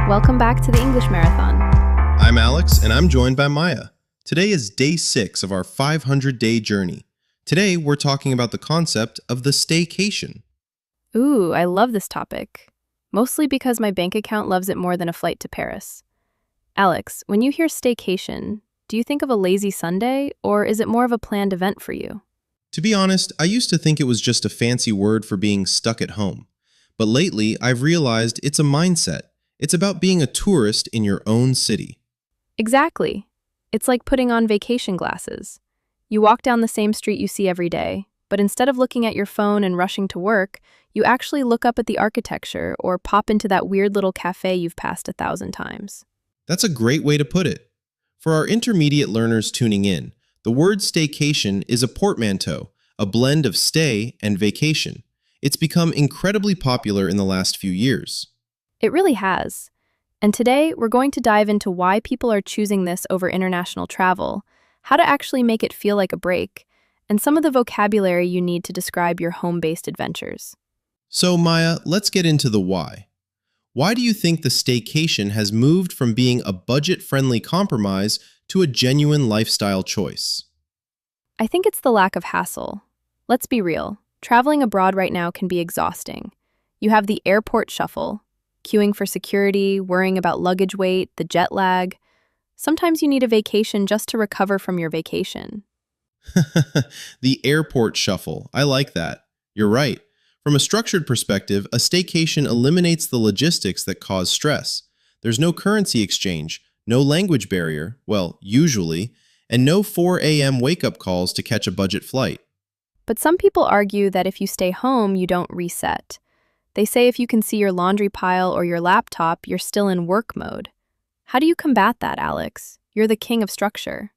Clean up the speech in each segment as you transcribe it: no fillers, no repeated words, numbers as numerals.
Welcome back to the English Marathon. I'm Alex, and I'm joined by Maya. Today is day 6 of our 500-day journey. Today, we're talking about the concept of the staycation. Ooh, I love this topic. Mostly because my bank account loves it more than a flight to Paris. Alex, when you hear staycation, do you think of a lazy Sunday, or is it more of a planned event for you? To be honest, I used to think it was just a fancy word for being stuck at home. But lately, I've realized it's a mindset. It's about being a tourist in your own city. Exactly. It's like putting on vacation glasses. You walk down the same street you see every day, but instead of looking at your phone and rushing to work, you actually look up at the architecture or pop into that weird little cafe you've passed 1,000 times. That's a great way to put it. For our intermediate learners tuning in, the word staycation is a portmanteau, a blend of stay and vacation. It's become incredibly popular in the last few years. It really has. And today, we're going to dive into why people are choosing this over international travel, how to actually make it feel like a break, and some of the vocabulary you need to describe your home-based adventures. So, Maya, let's get into the why. Why do you think the staycation has moved from being a budget-friendly compromise to a genuine lifestyle choice? I think it's the lack of hassle. Let's be real. Traveling abroad right now can be exhausting. You have the airport shuffle, queuing for security, worrying about luggage weight, the jet lag. Sometimes you need a vacation just to recover from your vacation. The airport shuffle. I like that. You're right. From a structured perspective, a staycation eliminates the logistics that cause stress. There's no currency exchange, no language barrier, well, usually, and no 4 a.m. wake-up calls to catch a budget flight. But some people argue that if you stay home, you don't reset. They say if you can see your laundry pile or your laptop, you're still in work mode. How do you combat that, Alex? You're the king of structure.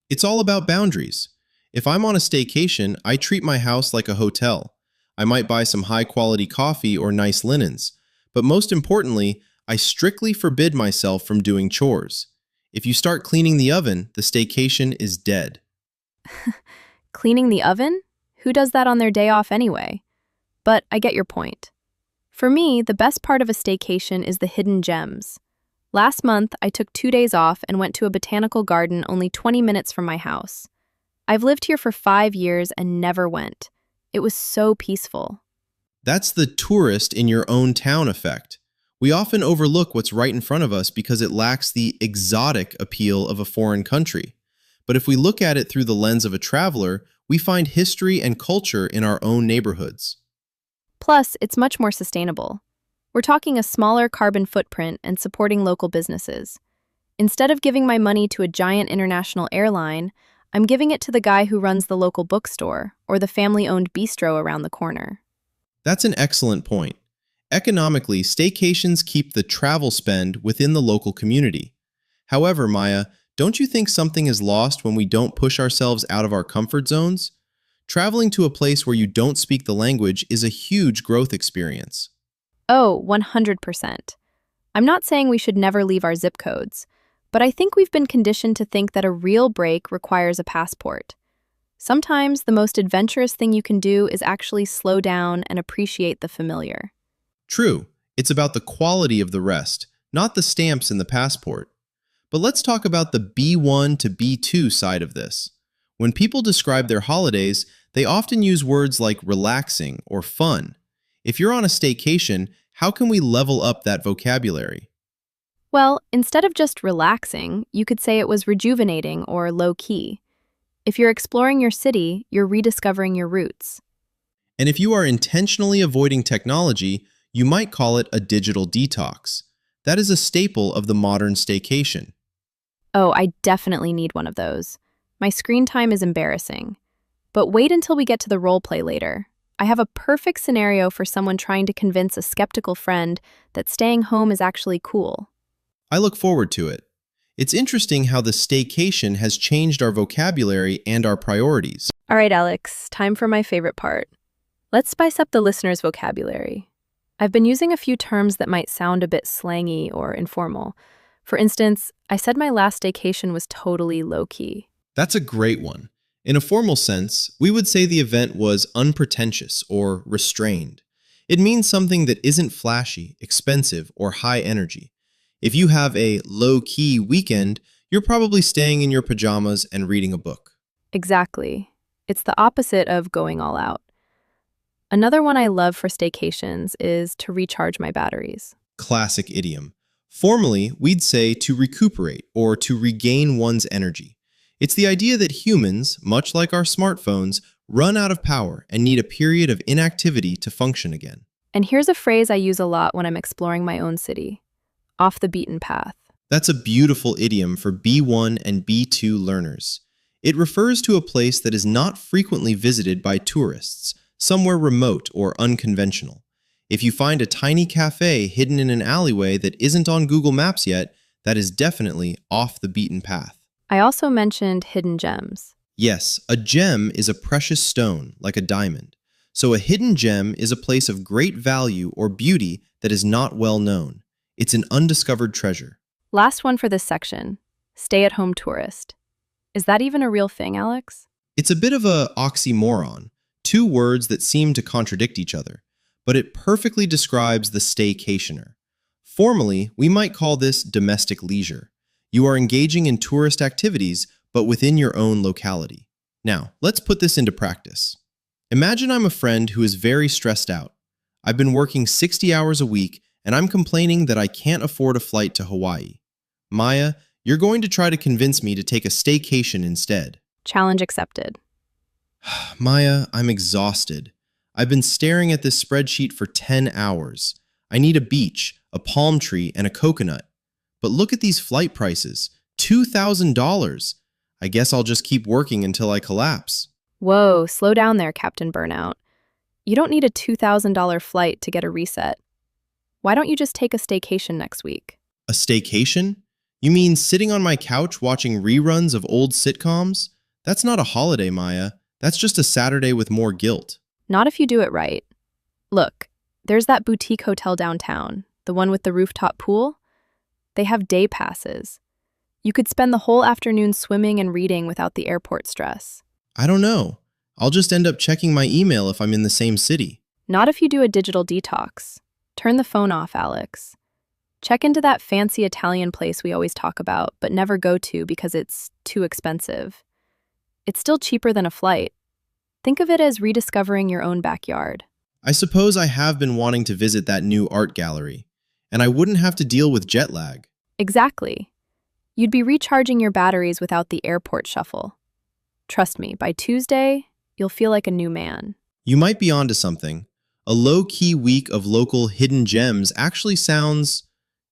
It's all about boundaries. If I'm on a staycation, I treat my house like a hotel. I might buy some high-quality coffee or nice linens. But most importantly, I strictly forbid myself from doing chores. If you start cleaning the oven, the staycation is dead. Cleaning the oven? Who does that on their day off anyway? But I get your point. For me, the best part of a staycation is the hidden gems. Last month, I took 2 days off and went to a botanical garden only 20 minutes from my house. I've lived here for 5 years and never went. It was so peaceful. That's the tourist in your own town effect. We often overlook what's right in front of us because it lacks the exotic appeal of a foreign country. But if we look at it through the lens of a traveler, we find history and culture in our own neighborhoods. Plus, it's much more sustainable. We're talking a smaller carbon footprint and supporting local businesses. Instead of giving my money to a giant international airline, I'm giving it to the guy who runs the local bookstore or the family-owned bistro around the corner. That's an excellent point. Economically, staycations keep the travel spend within the local community. However, Maya, don't you think something is lost when we don't push ourselves out of our comfort zones? Traveling to a place where you don't speak the language is a huge growth experience. Oh, 100%. I'm not saying we should never leave our zip codes, but I think we've been conditioned to think that a real break requires a passport. Sometimes the most adventurous thing you can do is actually slow down and appreciate the familiar. True, it's about the quality of the rest, not the stamps in the passport. But let's talk about the B1 to B2 side of this. When people describe their holidays, they often use words like relaxing or fun. If you're on a staycation, how can we level up that vocabulary? Well, instead of just relaxing, you could say it was rejuvenating or low-key. If you're exploring your city, you're rediscovering your roots. And if you are intentionally avoiding technology, you might call it a digital detox. That is a staple of the modern staycation. Oh, I definitely need one of those. My screen time is embarrassing. But wait until we get to the roleplay later. I have a perfect scenario for someone trying to convince a skeptical friend that staying home is actually cool. I look forward to it. It's interesting how the staycation has changed our vocabulary and our priorities. All right, Alex, time for my favorite part. Let's spice up the listener's vocabulary. I've been using a few terms that might sound a bit slangy or informal. For instance, I said my last staycation was totally low-key. That's a great one. In a formal sense, we would say the event was unpretentious or restrained. It means something that isn't flashy, expensive, or high energy. If you have a low-key weekend, you're probably staying in your pajamas and reading a book. Exactly. It's the opposite of going all out. Another one I love for staycations is to recharge my batteries. Classic idiom. Formally, we'd say to recuperate or to regain one's energy. It's the idea that humans, much like our smartphones, run out of power and need a period of inactivity to function again. And here's a phrase I use a lot when I'm exploring my own city: off the beaten path. That's a beautiful idiom for B1 and B2 learners. It refers to a place that is not frequently visited by tourists, somewhere remote or unconventional. If you find a tiny cafe hidden in an alleyway that isn't on Google Maps yet, that is definitely off the beaten path. I also mentioned hidden gems. Yes, a gem is a precious stone, like a diamond. So a hidden gem is a place of great value or beauty that is not well known. It's an undiscovered treasure. Last one for this section: stay-at-home tourist. Is that even a real thing, Alex? It's a bit of an oxymoron, two words that seem to contradict each other, but it perfectly describes the staycationer. Formally, we might call this domestic leisure. You are engaging in tourist activities, but within your own locality. Now, let's put this into practice. Imagine I'm a friend who is very stressed out. I've been working 60 hours a week, and I'm complaining that I can't afford a flight to Hawaii. Maya, you're going to try to convince me to take a staycation instead. Challenge accepted. Maya, I'm exhausted. I've been staring at this spreadsheet for 10 hours. I need a beach, a palm tree, and a coconut. But look at these flight prices, $2,000. I guess I'll just keep working until I collapse. Whoa, slow down there, Captain Burnout. You don't need a $2,000 flight to get a reset. Why don't you just take a staycation next week? A staycation? You mean sitting on my couch watching reruns of old sitcoms? That's not a holiday, Maya. That's just a Saturday with more guilt. Not if you do it right. Look, there's that boutique hotel downtown, the one with the rooftop pool. They have day passes. You could spend the whole afternoon swimming and reading without the airport stress. I don't know. I'll just end up checking my email if I'm in the same city. Not if you do a digital detox. Turn the phone off, Alex. Check into that fancy Italian place we always talk about, but never go to because it's too expensive. It's still cheaper than a flight. Think of it as rediscovering your own backyard. I suppose I have been wanting to visit that new art gallery, and I wouldn't have to deal with jet lag. Exactly. You'd be recharging your batteries without the airport shuffle. Trust me, by Tuesday, you'll feel like a new man. You might be onto something. A low-key week of local hidden gems actually sounds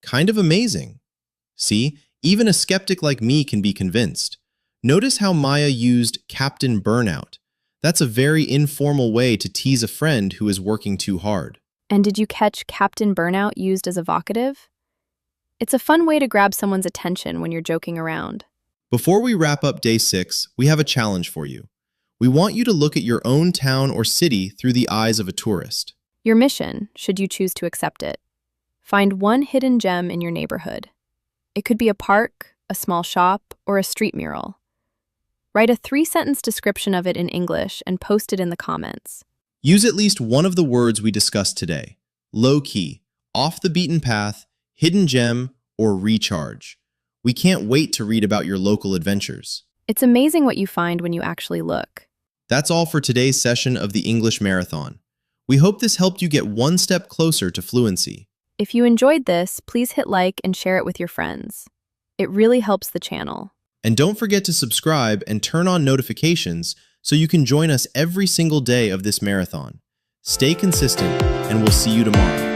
kind of amazing. See, even a skeptic like me can be convinced. Notice how Maya used Captain Burnout. That's a very informal way to tease a friend who is working too hard. And did you catch Captain Burnout used as a vocative? It's a fun way to grab someone's attention when you're joking around. Before we wrap up day 6, we have a challenge for you. We want you to look at your own town or city through the eyes of a tourist. Your mission, should you choose to accept it: find one hidden gem in your neighborhood. It could be a park, a small shop, or a street mural. Write a 3-sentence description of it in English and post it in the comments. Use at least one of the words we discussed today: low-key, off the beaten path, hidden gem, or recharge. We can't wait to read about your local adventures. It's amazing what you find when you actually look. That's all for today's session of the English Marathon. We hope this helped you get one step closer to fluency. If you enjoyed this, please hit like and share it with your friends. It really helps the channel. And don't forget to subscribe and turn on notifications so you can join us every single day of this marathon. Stay consistent, and we'll see you tomorrow.